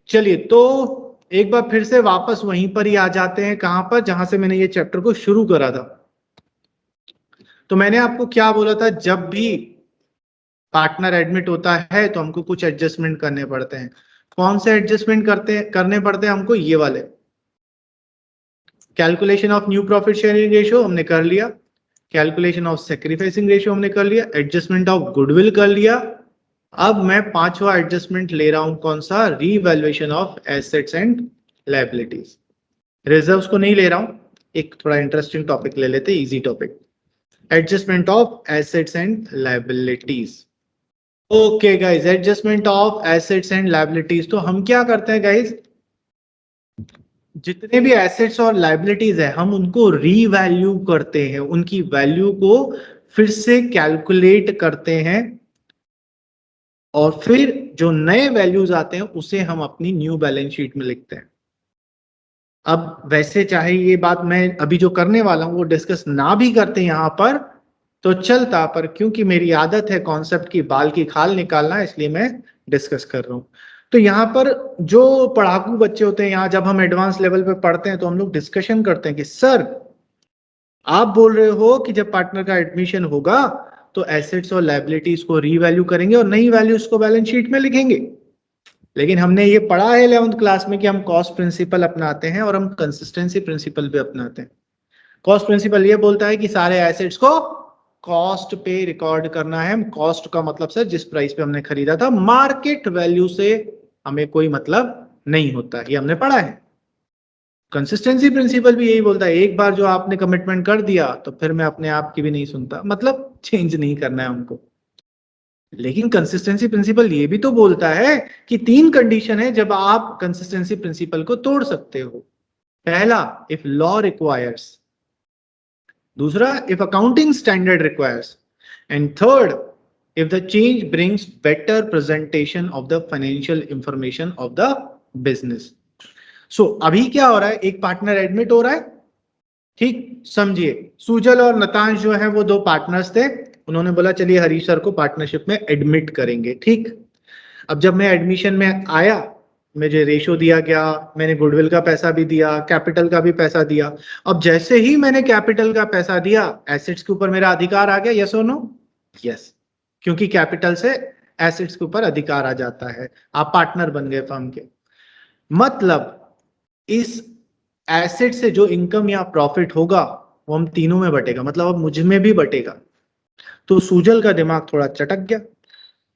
चलिए, तो एक बार फिर से वापस वहीं पर ही आ जाते हैं, कहां पर, जहां से मैंने ये चैप्टर को शुरू करा था। तो मैंने आपको क्या बोला था, जब भी पार्टनर एडमिट होता है तो हमको कुछ एडजस्टमेंट करने पड़ते हैं। कौन से एडजस्टमेंट करने पड़ते हैं हमको? ये वाले। Calculation of new profit sharing ratio हमने कर लिया, कैलकुलेशन ऑफ सेक्रीफाइसिंग रेशियो हमने कर लिया, एडजस्टमेंट ऑफ गुडविल कर लिया। अब मैं पांचवा एडजस्टमेंट ले रहा हूं, कौन सा? Revaluation of assets and liabilities. Reserves को नहीं ले रहा हूं, एक थोड़ा इंटरेस्टिंग टॉपिक ले लेते, easy topic, adjustment of assets and liabilities. Okay guys, adjustment of assets and liabilities. तो हम क्या करते हैं गाइज, जितने भी एसेट्स और लायबिलिटीज है हम उनको रीवैल्यू करते हैं, उनकी वैल्यू को फिर से कैलकुलेट करते हैं, और फिर जो नए वैल्यूज आते हैं उसे हम अपनी न्यू बैलेंस शीट में लिखते हैं। अब वैसे चाहे ये बात मैं अभी जो करने वाला हूं वो डिस्कस ना भी करते यहां पर तो चलता, पर क्योंकि मेरी आदत है कॉन्सेप्ट की बाल की खाल निकालना, इसलिए मैं डिस्कस कर रहा हूं। तो यहाँ पर जो पढ़ाकू बच्चे होते हैं, यहाँ जब हम एडवांस लेवल पे पढ़ते हैं तो हम लोग डिस्कशन करते हैं कि सर आप बोल रहे हो कि जब पार्टनर का एडमिशन होगा तो एसेट्स और लायबिलिटीज को रीवैल्यू करेंगे और नई वैल्यूज को बैलेंस शीट में लिखेंगे। लेकिन हमने ये पढ़ा है 11th क्लास में कि हम कॉस्ट प्रिंसिपल अपनाते हैं और हम कंसिस्टेंसी प्रिंसिपल भी अपनाते हैं। कॉस्ट प्रिंसिपल ये बोलता है कि सारे एसेट्स को कॉस्ट पे रिकॉर्ड करना है। कॉस्ट का मतलब सर जिस प्राइस पे हमने खरीदा था, मार्केट वैल्यू से हमें कोई मतलब नहीं होता, ये हमने पढ़ा है। कंसिस्टेंसी प्रिंसिपल भी यही बोलता है, एक बार जो आपने कमिटमेंट कर दिया तो फिर मैं अपने आप की भी नहीं सुनता, मतलब चेंज नहीं करना है हमको। लेकिन कंसिस्टेंसी प्रिंसिपल ये भी तो बोलता है कि 3 कंडीशन है जब आप कंसिस्टेंसी प्रिंसिपल को तोड़ सकते हो। पहला, इफ लॉ रिक्वायर्स, दूसरा, if accounting standard requires, and third, if the change brings better presentation of the financial information of the business. So अभी क्या हो रहा है, एक पार्टनर एडमिट हो रहा है, ठीक समझिए। सुजल और नतांश जो है वो 2 पार्टनर्स थे, उन्होंने बोला चलिए हरीश सर को पार्टनरशिप में एडमिट करेंगे, ठीक। अब जब मैं एडमिशन में आया, मुझे रेशो दिया गया, मैंने गुडविल का पैसा भी दिया, कैपिटल का भी पैसा दिया। अब जैसे ही मैंने कैपिटल का पैसा दिया, एसेट्स के ऊपर मेरा अधिकार आ गया, यस और नो? यस, क्योंकि कैपिटल से एसेट्स के ऊपर अधिकार आ जाता है, आप पार्टनर बन गए फर्म के। मतलब इस एसेट से जो इनकम या प्रॉफिट होगा वो हम तीनों में बटेगा, मतलब अब मुझ में भी बटेगा। तो सुजल का दिमाग थोड़ा चटक गया,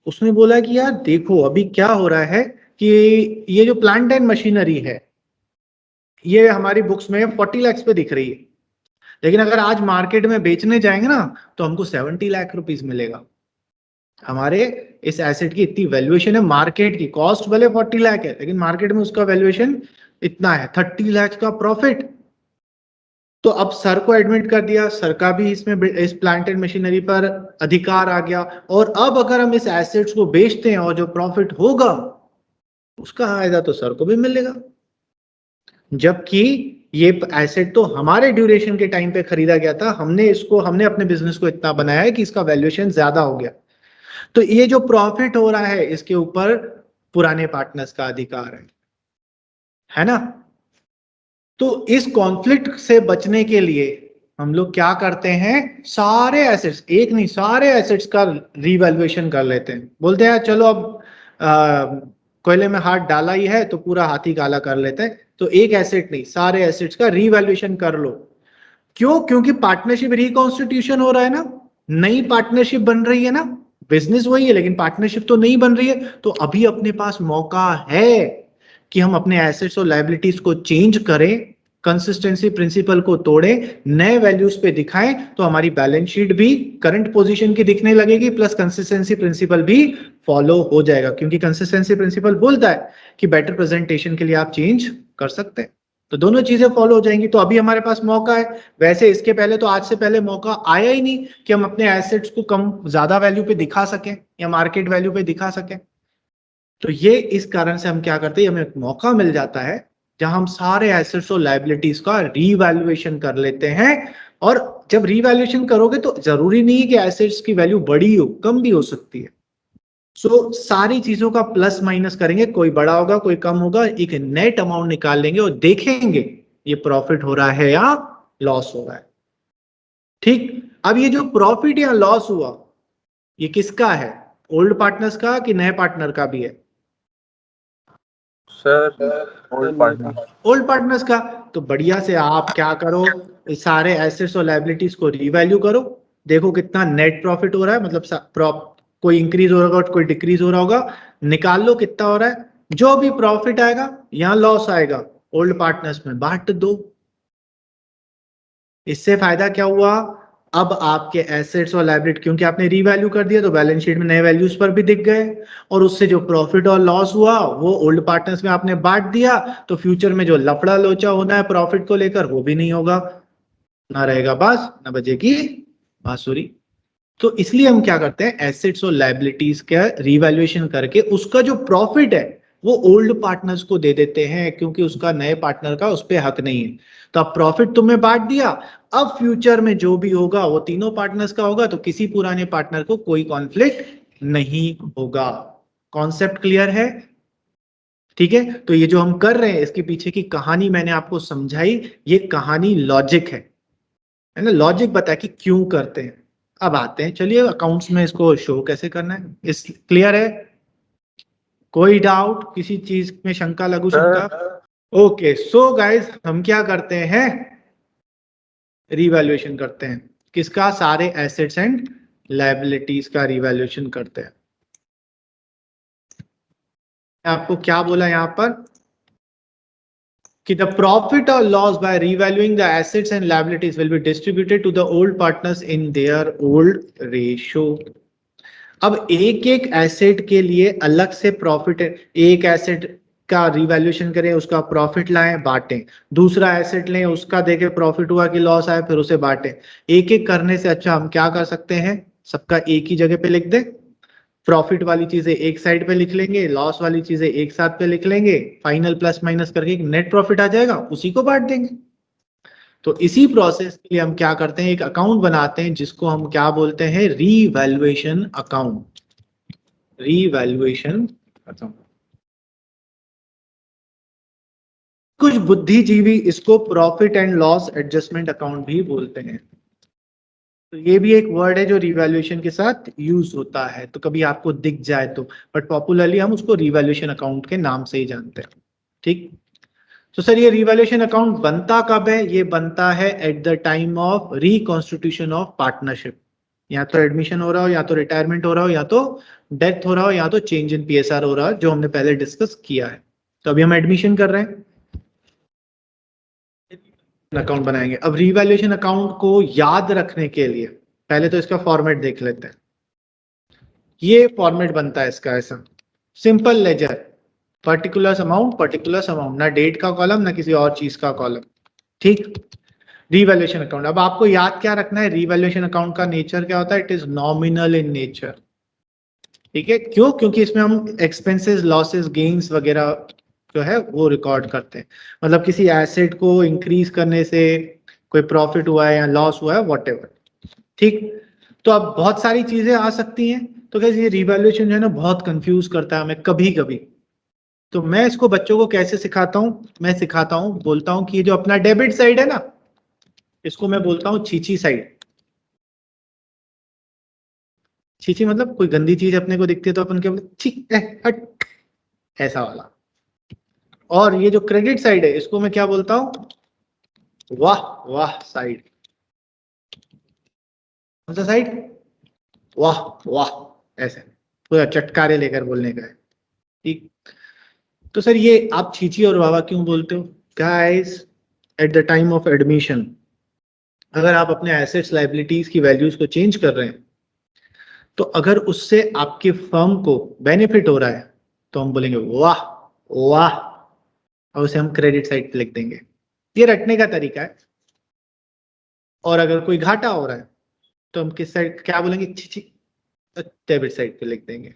उसने बोला कि यार देखो अभी क्या हो रहा है कि ये जो प्लांट एंड मशीनरी है ये हमारी बुक्स में 40 लाख पे दिख रही है, लेकिन अगर आज मार्केट में बेचने जाएंगे ना तो हमको 70 लाख रुपीस मिलेगा। हमारे इस एसेट की इतनी वैल्यूएशन है, मार्केट की कॉस्ट भले 40 लाख है लेकिन मार्केट में उसका वैल्यूएशन इतना है, 30 लाख का प्रॉफिट। तो अब सर को एडमिट कर दिया, सर का भी इसमें इस प्लांट एंड मशीनरी पर अधिकार आ गया, और अब अगर हम इस एसेट्स को बेचते हैं और जो प्रॉफिट होगा उसका फायदा तो सर को भी मिलेगा, जबकि ये एसेट तो हमारे ड्यूरेशन के टाइम पे खरीदा गया था, हमने अपने बिजनेस को इतना बनाया है कि इसका वैल्यूएशन ज्यादा हो गया। तो ये जो प्रॉफिट हो रहा है इसके ऊपर पुराने पार्टनर्स का अधिकार है ना। तो इस कॉन्फ्लिक्ट से बचने के लिए हम लोग क्या करते हैं, सारे एसेट्स, एक नहीं सारे एसेट्स का रीवैल्यूएशन कर लेते हैं। बोलते हैं चलो अब कोयले में हाथ डाला ही है तो पूरा हाथी काला कर लेते हैं, तो एक एसेट नहीं सारे एसेट्स का रीवैल्यूएशन कर लो। क्यों? क्योंकि पार्टनरशिप रिकॉन्स्टिट्यूशन हो रहा है ना, नई पार्टनरशिप बन रही है ना, बिजनेस वही है लेकिन पार्टनरशिप तो नहीं बन रही है। तो अभी अपने पास मौका है कि हम अपने एसेट्स और लायबिलिटीज को चेंज करें, कंसिस्टेंसी प्रिंसिपल को तोड़ें, नए वैल्यूज पे दिखाएं, तो हमारी बैलेंस शीट भी करंट पोजीशन की दिखने लगेगी, प्लस कंसिस्टेंसी प्रिंसिपल भी फॉलो हो जाएगा, क्योंकि कंसिस्टेंसी प्रिंसिपल बोलता है कि बेटर प्रेजेंटेशन के लिए आप चेंज कर सकते हैं। तो दोनों चीजें फॉलो हो जाएंगी, तो अभी हमारे पास मौका है। वैसे इसके पहले तो आज से पहले मौका आया ही नहीं कि हम अपने एसेट्स को कम ज्यादा वैल्यू पे दिखा सकें या मार्केट वैल्यू पे दिखा सकें। तो ये इस कारण से हम क्या करते हैं, हमें एक मौका मिल जाता है जहां हम सारे एसेट्स और लायबिलिटीज का रीवैल्यूएशन कर लेते हैं। और जब रीवैल्यूएशन करोगे तो जरूरी नहीं है कि एसेट्स की वैल्यू बड़ी हो, कम भी हो सकती है। सो सारी चीजों का प्लस माइनस करेंगे, कोई बड़ा होगा कोई कम होगा, एक नेट अमाउंट निकाल लेंगे और देखेंगे ये प्रॉफिट हो रहा है या लॉस हो रहा है। ठीक, अब ये जो प्रॉफिट या लॉस हुआ ये किसका है, ओल्ड पार्टनर्स का कि नए पार्टनर का भी है? Sir old partner. Old partners का। तो बढ़िया से आप क्या करो, इस सारे एसेट्स और लायबिलिटीज को रीवैल्यू करो, देखो कितना नेट प्रॉफिट हो रहा है, मतलब कोई इंक्रीज हो रहा होगा कोई डिक्रीज हो रहा होगा, निकाल लो कितना हो रहा है। जो भी प्रॉफिट आएगा या लॉस आएगा ओल्ड पार्टनर्स में बांट दो। इससे फायदा क्या हुआ, अब आपके एसेट्स और लायबिलिटी क्योंकि आपने रीवैल्यू कर दिया तो बैलेंस शीट में नए वैल्यूज पर भी दिख गए, और उससे जो प्रॉफिट और लॉस हुआ वो ओल्ड पार्टनर्स में आपने बांट दिया, तो फ्यूचर में जो लफड़ा लोचा होना है प्रॉफिट को लेकर वो भी नहीं होगा, ना रहेगा बांस ना बजेगी बांसुरी। तो इसलिए हम क्या करते हैं, एसेट्स और लायबिलिटीज का रिवैल्यूएशन करके उसका जो प्रॉफिट है वो ओल्ड पार्टनर्स को दे देते हैं, क्योंकि उसका नए पार्टनर का उस पर हक नहीं है। तो अब प्रॉफिट तुमने बांट दिया, अब फ्यूचर में जो भी होगा वो तीनों पार्टनर्स का होगा, तो किसी पुराने पार्टनर को कोई कॉन्फ्लिक्ट नहीं होगा। कॉन्सेप्ट क्लियर है? ठीक है, तो ये जो हम कर रहे हैं इसके पीछे की कहानी मैंने आपको समझाई, ये कहानी लॉजिक है ना, लॉजिक बताया कि क्यों करते हैं। अब आते हैं, चलिए अकाउंट्स में इसको शो कैसे करना है, इस क्लियर है? कोई डाउट, किसी चीज में शंका, लघु शंका? ओके, सो गाइस हम क्या करते हैं, रिवैल्यूएशन करते हैं किसका, सारे एसेट्स एंड लायबिलिटीज का रिवैल्यूएशन करते हैं। आपको क्या बोला यहां पर कि the profit or loss by revaluing the assets and liabilities will be distributed to the old partners in their old ratio। अब एक एक एसेट के लिए अलग से प्रॉफिट, एक एसेट का रिवैल्यूएशन करें उसका प्रॉफिट लाएं बांटें, दूसरा एसेट लें उसका देखें प्रॉफिट हुआ कि लॉस आया फिर उसे बांटें। एक एक करने से अच्छा हम क्या कर सकते हैं, सबका एक ही जगह पे लिख दें, प्रॉफिट वाली चीजें एक साइड पे लिख लेंगे, लॉस वाली चीजें एक साथ पे लिख लेंगे, फाइनल प्लस माइनस करके एक नेट प्रॉफिट आ जाएगा उसी को बांट देंगे। तो इसी प्रोसेस के लिए हम क्या करते हैं, एक अकाउंट बनाते हैं जिसको हम क्या बोलते हैं, रीवैल्यूएशन अकाउंट। रीवैल्यूएशन अकाउंट, कुछ बुद्धिजीवी इसको profit and loss adjustment account भी बोलते हैं। तो ये भी एक वर्ड है जो रिवैल्यूएशन के साथ यूज होता है, तो कभी आपको दिख जाए तो, बट पॉपुलरली हम उसको रिवैल्यूएशन अकाउंट के नाम से ही जानते हैं। ठीक, तो सर ये रिवैल्यूएशन अकाउंट बनता कब है, ये बनता है at the time of reconstitution of partnership. या तो एडमिशन हो रहा हो, या तो रिटायरमेंट हो रहा हो, या तो डेथ हो रहा हो, या तो चेंज इन पीएसआर हो रहा हो, जो हमने पहले डिस्कस किया है। तो अभी हम एडमिशन कर रहे हैं, अकाउंट बनाएंगे। अब रिवैल्यूएशन अकाउंट को याद रखने के लिए पहले तो इसका फॉर्मेट देख लेते हैं। ये फॉर्मेट बनता है इसका ऐसा, सिंपल लेजर, पर्टिकुलर अमाउंट, ना डेट का कॉलम ना किसी और चीज का कॉलम। ठीक, रिवैल्यूएशन अकाउंट, अब आपको याद क्या रखना है, रिवैल्यूएशन अकाउंट का नेचर क्या होता है, it is nominal in nature. ठीक है, क्यों, क्योंकि इसमें हम एक्सपेंसेस लॉसेस गेन्स वगैरह जो है वो रिकॉर्ड करते हैं, मतलब किसी एसेट को इंक्रीज करने से कोई प्रॉफिट हुआ है या लॉस हुआ है व्हाटएवर। ठीक, तो अब बहुत सारी चीजें आ सकती हैं, तो कैसे ये रिवैल्यूएशन जो है ना बहुत कंफ्यूज करता है हमें कभी कभी। तो मैं इसको बच्चों को कैसे सिखाता हूँ, मैं सिखाता हूँ, बोलता हूँ कि ये जो अपना डेबिट साइड है ना, इसको मैं बोलता हूँ छीछी साइड। छीछी मतलब कोई गंदी चीज अपने को दिखती है तो अपन क्या बोलते, छी हट, ऐसा वाला। और ये जो क्रेडिट साइड है इसको मैं क्या बोलता हूँ, वाह वाह साइड। कौन सा साइड, वाह वाह, ऐसे पूरा चटकारे लेकर बोलने का है। ठीक, तो सर ये आप छीछी और वाह वाह क्यों बोलते हो guys, at the time of admission अगर आप अपने एसेट्स लायबिलिटीज की वैल्यूज को चेंज कर रहे हैं, तो अगर उससे आपके फर्म को बेनिफिट हो रहा है तो हम बोलेंगे वाह वाह, और उसे हम क्रेडिट साइड पे लिख देंगे। ये रटने का तरीका है। और अगर कोई घाटा हो रहा है तो हम किस साइड क्या बोलेंगे, छी छी, डेबिट साइड पे लिख देंगे।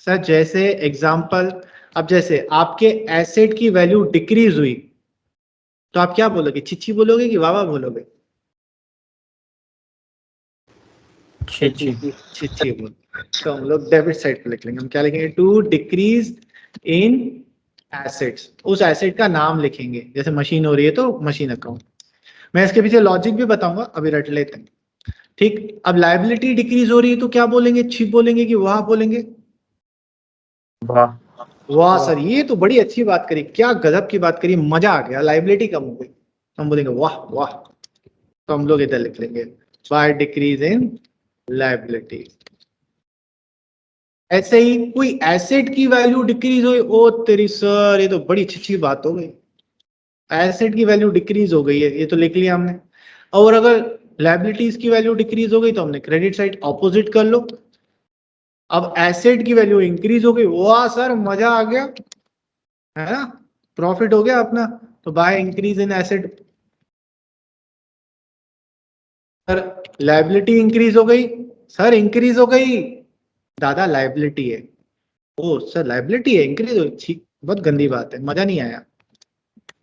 सर जैसे एग्जाम्पल अब जैसे आपके एसेट की वैल्यू डिक्रीज हुई तो आप क्या बोलोगे, छिछी बोलोगे कि वावा बोलोगे? छिछी बोल। तो हम लोग डेबिट साइड पे लिख लेंगे, हम क्या लिखेंगे, टू डिक्रीज इन एसेट्स, उस एसेट का नाम लिखेंगे, जैसे मशीन हो रही है तो मशीन अकाउंट। मैं इसके पीछे लॉजिक भी बताऊंगा, अभी रट लेते हैं। ठीक, अब लायबिलिटी डिक्रीज हो रही है तो क्या बोलेंगे, छिप बोलेंगे कि वाह बोलेंगे? वाह। वाह सर, ये तो बड़ी अच्छी बात करी, क्या गजब की बात करी, मजा आ गया, लायबिलिटी कम हो गई, हम बोलेंगे वाह वाह। तो हम लोग इधर लिख लेंगे बाय डिक्रीज इन लायबिलिटी। ऐसे ही कोई एसेट की वैल्यू डिक्रीज हुई, ओ तेरी सर ये तो बड़ी अच्छी बात हो गई, एसेट की वैल्यू डिक्रीज हो गई है, ये तो लिख लिया हमने। और अगर लायबिलिटीज की वैल्यू डिक्रीज हो गई तो हमने क्रेडिट साइड ऑपोजिट कर लो। अब एसेट की वैल्यू इंक्रीज हो गई, वाह सर मजा आ गया, है ना, प्रॉफिट हो गया अपना, तो by increase in asset. Sir liability increase हो गई, सर इंक्रीज हो गई, दादा लायबिलिटी है, ओ सर लायबिलिटी है इंक्रीज हो, ठीक, बहुत गंदी बात है, मजा नहीं आया।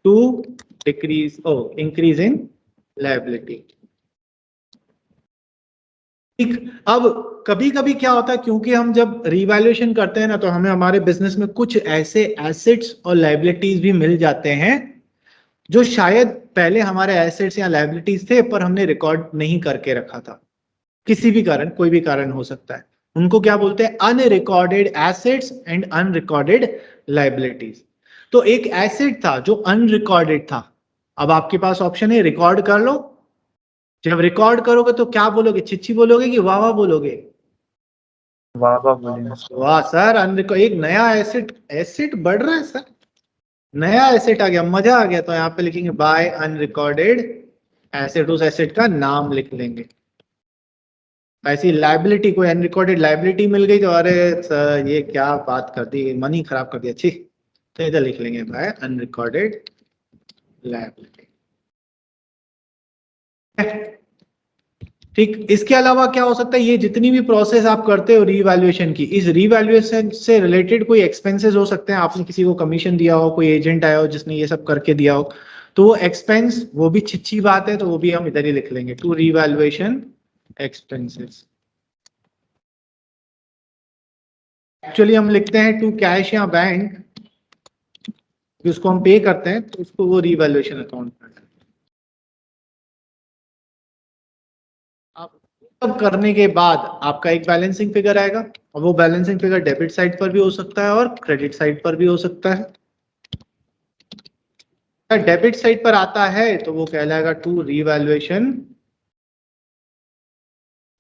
To decrease or increase in liability. ठीक, अब कभी कभी क्या होता है, क्योंकि हम जब रिवैल्यूएशन करते हैं ना तो हमें हमारे बिजनेस में कुछ ऐसे एसेट्स और लायबिलिटीज भी मिल जाते हैं जो शायद पहले हमारे एसेट्स या लायबिलिटीज थे पर हमने रिकॉर्ड नहीं करके रखा था, किसी भी कारण, कोई भी कारण हो सकता है। उनको क्या बोलते हैं, unrecorded assets and unrecorded liabilities. तो एक एसेट था जो अनरिकॉर्डेड था, अब आपके पास ऑप्शन है रिकॉर्ड कर लो। जब रिकॉर्ड करोगे तो क्या बोलोगे, छिछी बोलोगे कि वाह वाह बोलोगे? वाह वाह बोलेंगे। वाह सर, एक नया एसेट, एसेट बढ़ रहा है सर, नया एसेट आ गया, मजा आ गया। तो यहाँ पे लिखेंगे बाय अनरिकॉर्डेड एसेट, उस एसेट का नाम लिख लेंगे। ऐसी लाइबिलिटी, कोई अनरिकॉर्डेड लाइबिलिटी मिल गई तो अरे सर ये क्या बात कर दी, मन ही खराब कर दिया, अच्छी। तो इधर लिख लेंगे बाय अनरिकॉर्डेड लाइबिलिटी। ठीक, इसके अलावा क्या हो सकता है, ये जितनी भी प्रोसेस आप करते हो रीवैल्यूएशन की, इस रीवैल्यूएशन से रिलेटेड कोई एक्सपेंसेस हो सकते हैं, आपने किसी को कमीशन दिया हो, कोई एजेंट आया हो जिसने ये सब करके दिया हो, तो वो एक्सपेंस, वो भी छिछी बात है, तो वो भी हम इधर ही लिख लेंगे, टू रीवैल्यूएशन एक्सपेंसेस। एक्चुअली हम लिखते हैं टू कैश या बैंक, जिसको हम पे करते हैं तो उसको वो रीवैल्यूएशन अकाउंट में। आप सब करने के बाद आपका एक बैलेंसिंग फिगर आएगा, और वो बैलेंसिंग फिगर डेबिट साइड पर भी हो सकता है और क्रेडिट साइड पर भी हो सकता है। अगर डेबिट साइड पर आता है तो वो कहलाएगा to revaluation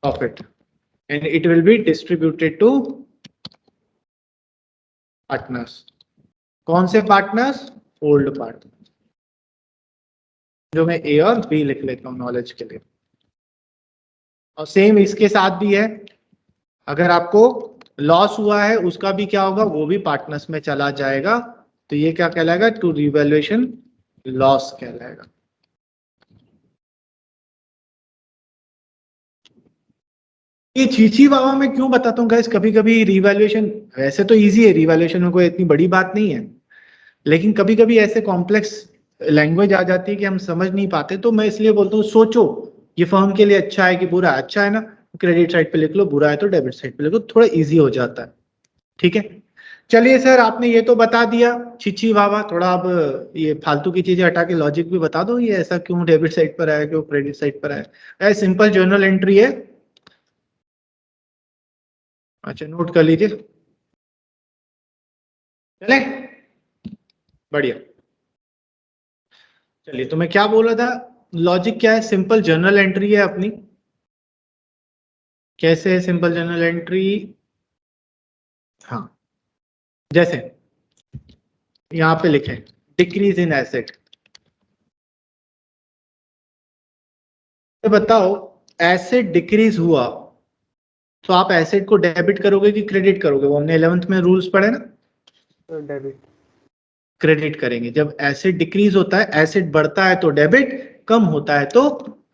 profit, and it will be distributed to partners. कौन से पार्टनर्स? ओल्ड पार्टनर, जो मैं ए और बी लिख लेता हूँ नॉलेज के लिए। और सेम इसके साथ भी है, अगर आपको लॉस हुआ है उसका भी क्या होगा, वो भी पार्टनर्स में चला जाएगा, तो ये क्या कहलाएगा, टू रिवैल्यूएशन लॉस कहलाएगा। ये चीची बाबा मैं क्यों बताता हूँ गाइस, कभी कभी रिवैल्यूएशन वैसे तो इजी है, रिवैल्यूएशन में कोई इतनी बड़ी बात नहीं है, लेकिन कभी कभी ऐसे कॉम्प्लेक्स लैंग्वेज आ जाती है कि हम समझ नहीं पाते, तो मैं इसलिए बोलता हूँ सोचो ये फर्म के लिए अच्छा है कि बुरा है, अच्छा है ना क्रेडिट साइड पे लिख लो, बुरा है तो डेबिट साइड पे लिख लो, थोड़ा इजी हो जाता है। ठीक है, चलिए सर आपने ये तो बता दिया छिछी वावा, थोड़ा अब ये फालतू की चीजें हटा के लॉजिक भी बता दो, ये ऐसा क्यों डेबिट साइड पर आया, क्यों क्रेडिट साइड पर आया। सिंपल जर्नल एंट्री है, अच्छा नोट कर लीजिए, चले बढ़िया। चलिए, तो मैं क्या बोल रहा था, लॉजिक क्या है, सिंपल जर्नल एंट्री है अपनी। कैसे है सिंपल जर्नल एंट्री? हाँ, जैसे यहाँ पे लिखें डिक्रीज इन एसेट, तो बताओ एसेट डिक्रीज हुआ तो आप एसेट को डेबिट करोगे कि क्रेडिट करोगे, वो हमने 11th में रूल्स पढ़े ना, डेबिट। क्रेडिट करेंगे। जब एसेट डिक्रीज होता है, एसेट बढ़ता है तो डेबिट, कम होता है तो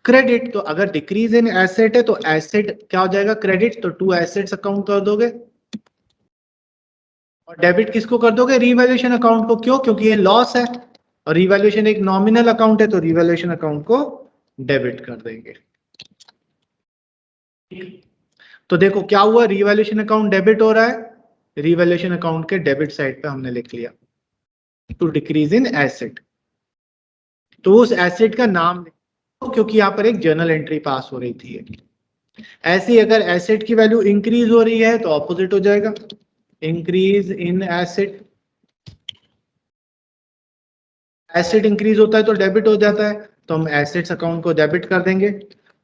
क्रेडिट। तो अगर डिक्रीज इन एसेट है तो एसेट क्या हो जाएगा, क्रेडिट, तो टू एसेट्स अकाउंट कर दोगे, और डेबिट किसको कर दोगे? रीवैल्यूएशन अकाउंट को। क्यों? क्योंकि ये लॉस है और रीवैल्यूएशन एक नॉमिनल अकाउंट है, तो रीवैल्यूएशन अकाउंट को डेबिट कर देंगे। तो देखो क्या हुआ, रीवैल्यूएशन अकाउंट डेबिट हो रहा है, रीवैल्यूएशन अकाउंट के डेबिट साइड पे हमने लिख लिया टू डिक्रीज इन एसेट। तो उस एसेट का नाम क्योंकि यहां पर एक जर्नल एंट्री पास हो रही थी। ऐसे ही अगर एसेट की वैल्यू इंक्रीज हो रही है तो ऑपोजिट हो जाएगा, increase in asset. Asset increase होता है तो डेबिट हो जाता है, तो हम एसेट्स अकाउंट को डेबिट कर देंगे।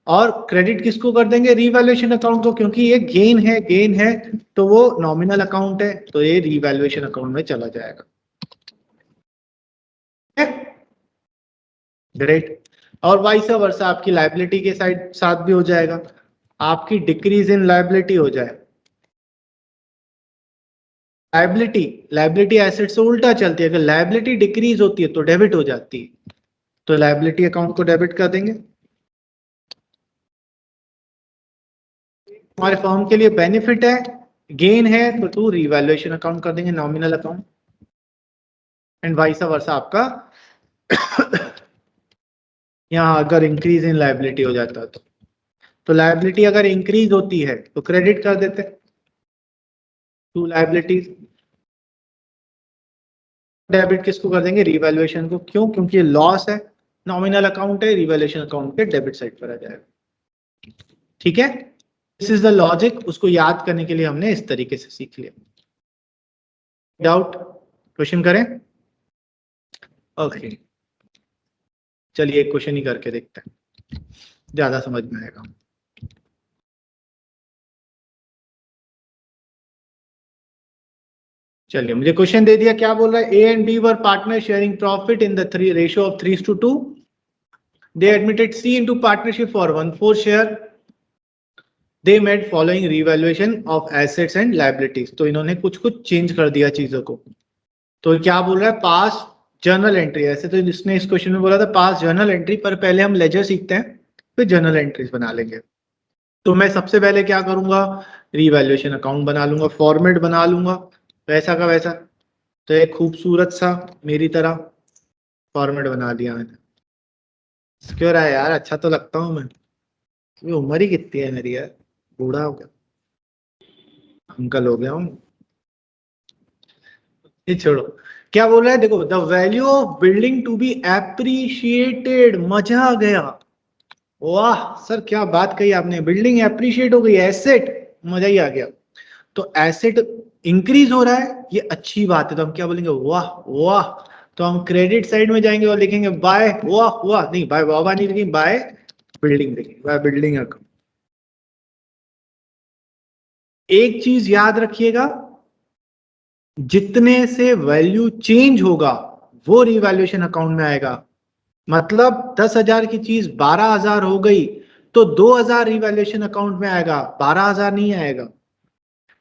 और क्रेडिट किसको कर देंगे? रीवैल्यूएशन अकाउंट को, क्योंकि ये गेन है तो वो नॉमिनल अकाउंट है, तो ये रीवैल्यूएशन अकाउंट में चला जाएगा। ग्रेट। और वाइस वर्सा आपकी लायबिलिटी के साइड साथ भी हो जाएगा, आपकी डिक्रीज इन लायबिलिटी हो जाए। लायबिलिटी एसेट से उल्टा चलती है, अगर लायबिलिटी डिक्रीज होती है तो डेबिट हो जाती है, तो लायबिलिटी अकाउंट को डेबिट कर देंगे। हमारे फर्म के लिए बेनिफिट है, गेन है, तो टू रीवैल्यूएशन अकाउंट कर देंगे, nominal account. And vice versa आपका यहाँ अगर इंक्रीज इन लायबिलिटी हो जाता है तो लायबिलिटी अगर इंक्रीज होती है तो क्रेडिट कर देते टू लायबिलिटीज। डेबिट किसको कर देंगे? रीवैल्यूएशन को। क्यों? क्योंकि ये लॉस है, नॉमिनल अकाउंट है, रीवैल्यूएशन अकाउंट के डेबिट साइड पर आ जाएगा। ठीक है, दिस इज द लॉजिक। उसको याद करने के लिए हमने इस तरीके से सीख लिया। डाउट? क्वेश्चन करें? ओके, चलिए एक क्वेश्चन ही करके देखते हैं, ज्यादा समझ में आएगा। चलिए, मुझे क्वेश्चन दे दिया, क्या बोल रहा है? A and B were partner sharing profit in the ratio of 3:2. They admitted C into partnership for 1/4 share. They made following revaluation of assets and liabilities. तो इन्होंने कुछ चेंज कर दिया चीजों को। तो क्या बोल रहा है? पास जर्नल एंट्री। ऐसे तो इसने इस क्वेश्चन में बोला था पास जर्नल एंट्री, पर पहले हम लेजर सीखते हैं फिर जर्नल एंट्रीज बना लेंगे। तो मैं सबसे पहले क्या करूंगा? रीवैल्यूएशन अकाउंट बना लूंगा, फॉर्मेट बना लूंगा वैसा का वैसा। तो एक खूबसूरत सा मेरी तरह फॉर्मेट बना दिया मैंने। क्यों रहा है यार, अच्छा तो लगता हूँ मैं? उम्र ही कितनी है मेरी यार, बूढ़ा हो गया, अंकल हो गया हूँ। ये छोड़ो, क्या बोल रहा है? देखो, the value of building to be appreciated. मजा आ गया, वाह सर क्या बात कही आपने, बिल्डिंग एप्रिशिएट हो गई, एसेट, मजा ही आ गया। तो एसेट इंक्रीज हो रहा है, ये अच्छी बात है, तो हम क्या बोलेंगे? वाह वाह। तो हम क्रेडिट साइड में जाएंगे और लिखेंगे बाय, वाह वाह नहीं, बाय वाह नहीं लिखेंगे, बाय बिल्डिंग लिखेंगे, बाय बिल्डिंग अकाउंट। एक चीज याद रखिएगा, जितने से वैल्यू चेंज होगा वो रिवैल्यूएशन अकाउंट में आएगा। मतलब 10,000 की चीज 12,000 हो गई तो 2,000 रिवैल्यूएशन अकाउंट में आएगा, 12,000 नहीं आएगा,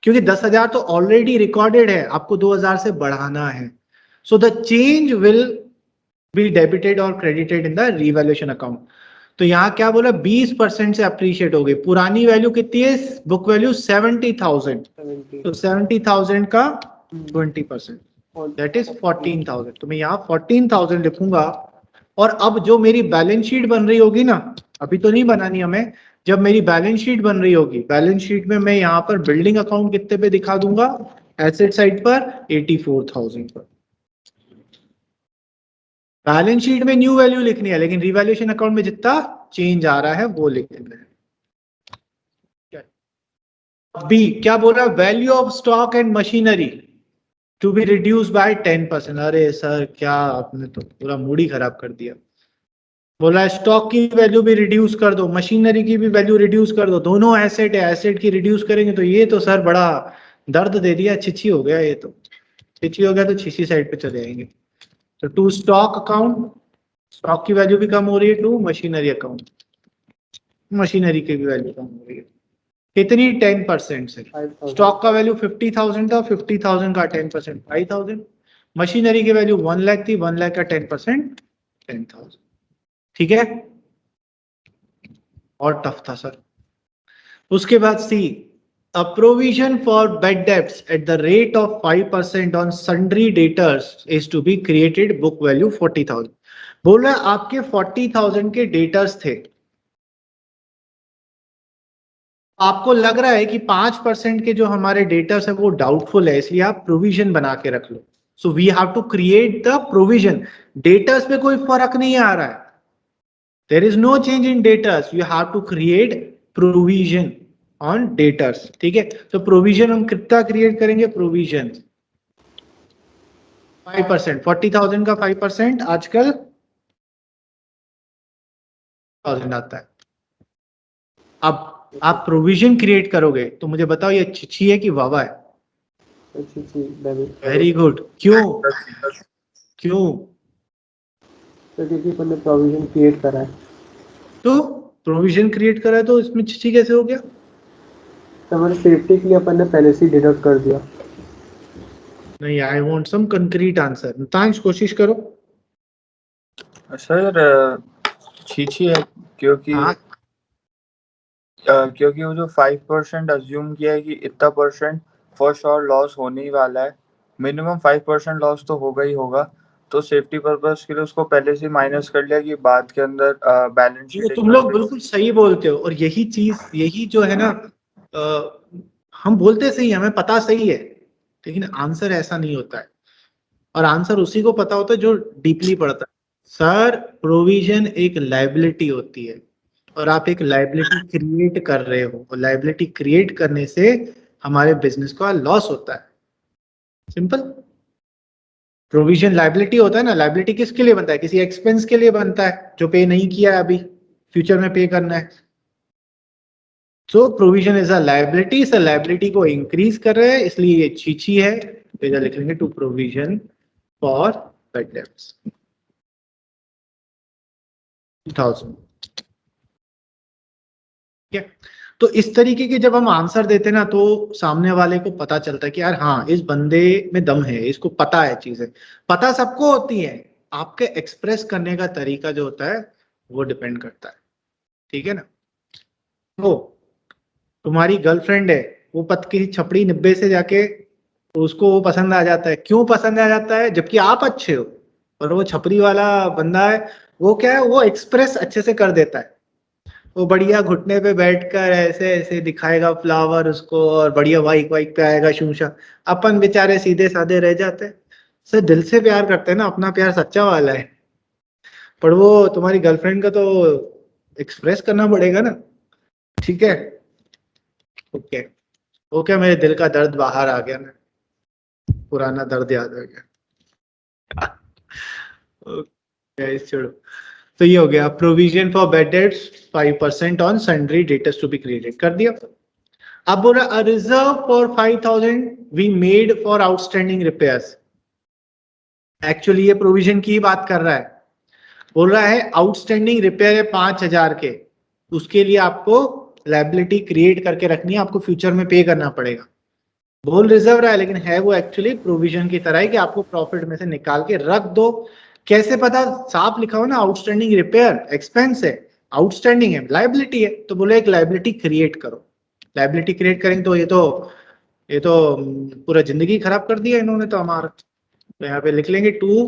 क्योंकि 10,000 तो ऑलरेडी रिकॉर्डेड है, आपको 2,000 से बढ़ाना है। So the change will be debited और credited in the revaluation account. तो यहाँ क्या बोला? 20% से अप्रिशिएट हो गई। पुरानी वैल्यू कितनी है? बुक वैल्यू 70,000, तो 70,000 का 20% दैट इज 14,000। तो मैं यहाँ 14,000 लिखूंगा। और अब जो मेरी बैलेंस शीट बन रही होगी ना, अभी तो नहीं बनानी हमें, जब मेरी बैलेंस शीट बन रही होगी, बैलेंस शीट में मैं यहाँ पर बिल्डिंग अकाउंट कितने पे दिखा दूंगा? एसेट साइड पर 84,000 पर। बैलेंस शीट में न्यू वैल्यू लिखनी है, लेकिन रिवैल्यूएशन अकाउंट में जितना चेंज आ रहा है वो लिखना है। बी क्या बोल रहा है? Value of stock and machinery to be reduce by 10%। अरे सर क्या आपने तो पूरा मूड ही खराब कर दिया। बोला है स्टॉक की वैल्यू भी रिड्यूस कर दो, मशीनरी की भी वैल्यू रिड्यूस कर दो, दोनों एसेट है, एसेट की रिड्यूस करेंगे तो ये तो सर बड़ा दर्द दे दिया, छिछी हो गया, ये तो छिछी हो गया, तो छिछी साइड पे चले जाएंगे। तो टू स्टॉक अकाउंट, स्टॉक की वैल्यू भी कम हो रही है, टू मशीनरी अकाउंट, मशीनरी की भी वैल्यू कम हो रही है। कितनी? 10% से। स्टॉक का वैल्यू 50,000 था, 50,000 का 10% 5,000। मशीनरी की वैल्यू 1 लाख थी, 1 लाख का 10% 10,000। ठीक है, और टफ था सर। उसके बाद सी, A provision for bad debts at the rate of 5% on sundry debtors is to be created. Book value 40,000. बोल रहा है आपके 40,000 के डेटर्स थे, आपको लग रहा है कि 5% के जो हमारे डेटर्स है वो डाउटफुल है, इसलिए आप प्रोविजन बना के रख लो. So we have to create the provision. Debtors पे कोई फर्क नहीं आ रहा है, there is no change in debtors, you have to create provision on debtors. ठीक है, तो प्रोविजन हम कितना क्रिएट करेंगे? प्रोविजन 5%. 40,000 का 5% आजकल 1000 आता है. अब आप प्रोविजन क्रिएट करोगे तो मुझे बताओ ये अच्छी है कि वावा है? Very good. क्यों? क्यों? तो क्योंकि अपन ने प्रोविजन क्रिएट करा है. तो प्रोविजन क्रिएट करा है तो इसमें छिछी कैसे हो गया? तो हमारे सेफ्टी के लिए अपन ने पहले से डिडक्ट कर दिया. नहीं, I want some concrete answer. Natansh कोशिश करो. सर छीछी है क्योंकि हाँ, क्योंकि वो जो 5% अज्यूम किया है कि इतना परसेंट फॉर श्योर लॉस होने ही वाला है, मिनिमम 5% लॉस तो होगा ही होगा, तो सेफ्टी पर्पस के लिए उसको पहले से माइनस कर लिया कि बाद के अंदर बैलेंस वो शीट तुम लोग बिल्कुल सही बोलते हो, और यही चीज, यही जो है ना, हम बोलते सही, हमें पता सही है, लेकिन आंसर ऐसा नहीं होता है. और आंसर उसी को पता होता है जो डीपली पढ़ता है. सर, प्रोविजन एक लायबिलिटी होती है, और आप एक लायबिलिटी क्रिएट कर रहे हो, और लायबिलिटी क्रिएट करने से हमारे बिजनेस का लॉस होता है. सिंपल. प्रोविजन लायबिलिटी होता है ना. लायबिलिटी किसके लिए बनता है? किसी एक्सपेंस के लिए बनता है जो पे नहीं किया है अभी, फ्यूचर में पे करना है. So provision is a liability. इस लायबिलिटी को इंक्रीज कर रहे हैं, इसलिए ये छीछी है. तो इधर लिख लेंगे to provision for bad debts 2000. ठीक है, तो इस तरीके के जब हम आंसर देते ना तो सामने वाले को पता चलता है कि यार हाँ, इस बंदे में दम है, इसको पता है चीजें. पता सबको होती है, आपके एक्सप्रेस करने का तरीका जो होता है वो डिपेंड करता है. ठीक है ना. तो तुम्हारी गर्लफ्रेंड है, वो पत की छपड़ी निब्बे से जाके उसको वो पसंद आ जाता है. क्यों पसंद आ जाता है? जबकि आप अच्छे हो, और वो छपरी वाला बंदा है, वो क्या है, वो एक्सप्रेस अच्छे से कर देता है. वो बढ़िया घुटने पे बैठकर ऐसे ऐसे दिखाएगा फ्लावर उसको, और बढ़िया बाइक वाइक पे आएगा शूशा. अपन बेचारे सीधे साधे रह जाते हैं. सर, दिल से प्यार करते हैं ना, अपना प्यार सच्चा वाला है. पर वो तुम्हारी गर्लफ्रेंड का तो एक्सप्रेस करना पड़ेगा ना. ठीक है. ओके. ओके, मेरे दिल का दर्द बाहर आ गया ना, पुराना दर्द याद आ गया. ओके, छोड़ो. तो ये हो गया provision for bad debts 5% on sundry debtors to be created. कर दिया. अब बोल रहा reserve for 5,000 we made for outstanding repairs. Actually ये प्रोविजन की बात कर रहा है. बोल रहा है आउटस्टैंडिंग रिपेयर है 5,000 के, उसके लिए आपको लायबिलिटी क्रिएट करके रखनी है, आपको फ्यूचर में पे करना पड़ेगा. बोल रिजर्व रहा है, लेकिन है वो एक्चुअली प्रोविजन की तरह है कि आपको प्रॉफिट में से निकाल के रख दो. कैसे पता? साफ लिखा हो ना, आउटस्टैंडिंग रिपेयर एक्सपेंस है, आउटस्टैंडिंग है, लायबिलिटी है, तो बोले एक लायबिलिटी क्रिएट करो. लायबिलिटी क्रिएट करेंगे तो ये तो पूरा जिंदगी खराब कर दिया इन्होंने तो हमारा. तो यहाँ पे लिख लेंगे टू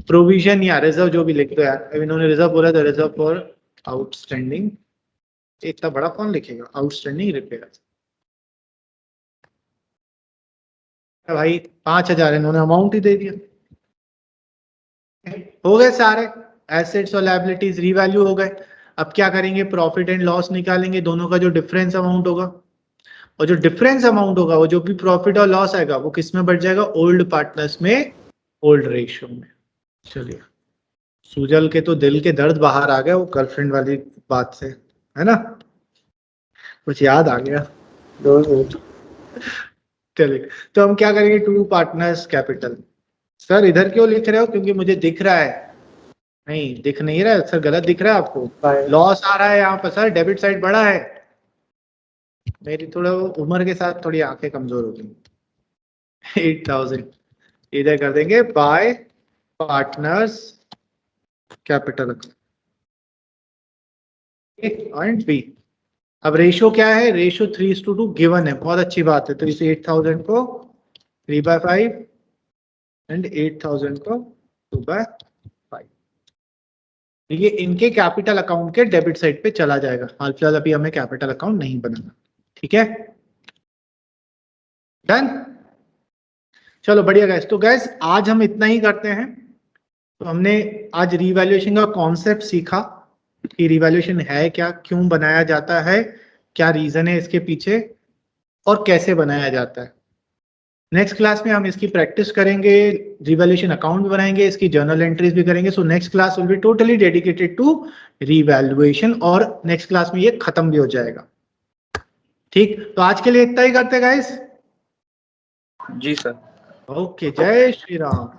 प्रोविजन या रिजर्व, जो भी लिख दो यार. अब इन्होंने रिजर्व बोला तो रिजर्व फॉर आउटस्टैंडिंग. इतना बड़ा कौन लिखेगा? Outstanding repair. भाई 5,000 इन्होंने अमाउंट ही दे दिया. हो गए सारे एसेट्स और लायबिलिटीज रीवैल्यू हो गए. अब क्या करेंगे? प्रॉफिट एंड लॉस निकालेंगे, दोनों का जो डिफरेंस अमाउंट होगा. और जो डिफरेंस अमाउंट होगा, वो जो भी प्रॉफिट और लॉस आएगा, वो किस में बढ़ जाएगा? ओल्ड पार्टनर्स में, ओल्ड रेशियो में. चलिए, सुजल के तो दिल के दर्द बाहर आ गया वो गर्लफ्रेंड वाली बात से, है ना. कुछ याद आ गया. चलिए, तो हम क्या करेंगे? To partners capital. सर, इधर क्यों लिख रहे हो? क्योंकि मुझे दिख रहा है. नहीं, दिख नहीं रहा है सर, गलत दिख रहा है आपको. लॉस आ रहा है यहाँ पर सर, डेबिट साइड बड़ा है. मेरी थोड़ा उम्र के साथ थोड़ी आंखें कमजोर हो गई. 8,000 इधर कर देंगे by partners capital. Point B. अब रेशो क्या है, रेशो 3:2 गिवन है, बहुत अच्छी बात है। तो इस 8000 को 3/5 एंड 8000 को 2/5, ये इनके कैपिटल अकाउंट के डेबिट साइड पे चला जाएगा। हाल फिलहाल अभी हमें कैपिटल अकाउंट नहीं बनाना, ठीक है, डन। चलो बढ़िया गैस, तो गैस आज हम इतना ही करते हैं। तो हमने आज रिवैल्यूएशन का कॉन्सेप्ट सीखा कि रिवैल्यूएशन है क्या, क्यों बनाया जाता है, क्या रीजन है इसके पीछे, और कैसे बनाया जाता है। नेक्स्ट क्लास में हम इसकी प्रैक्टिस करेंगे, रिवैल्यूएशन अकाउंट भी बनाएंगे, इसकी जर्नल एंट्रीज भी करेंगे। So next class will be totally dedicated to revaluation, और नेक्स्ट क्लास में ये खत्म भी हो जाएगा। ठीक, तो आज के लिए इतना ही करते गाइस। जी सर। ओके, जय श्री राम।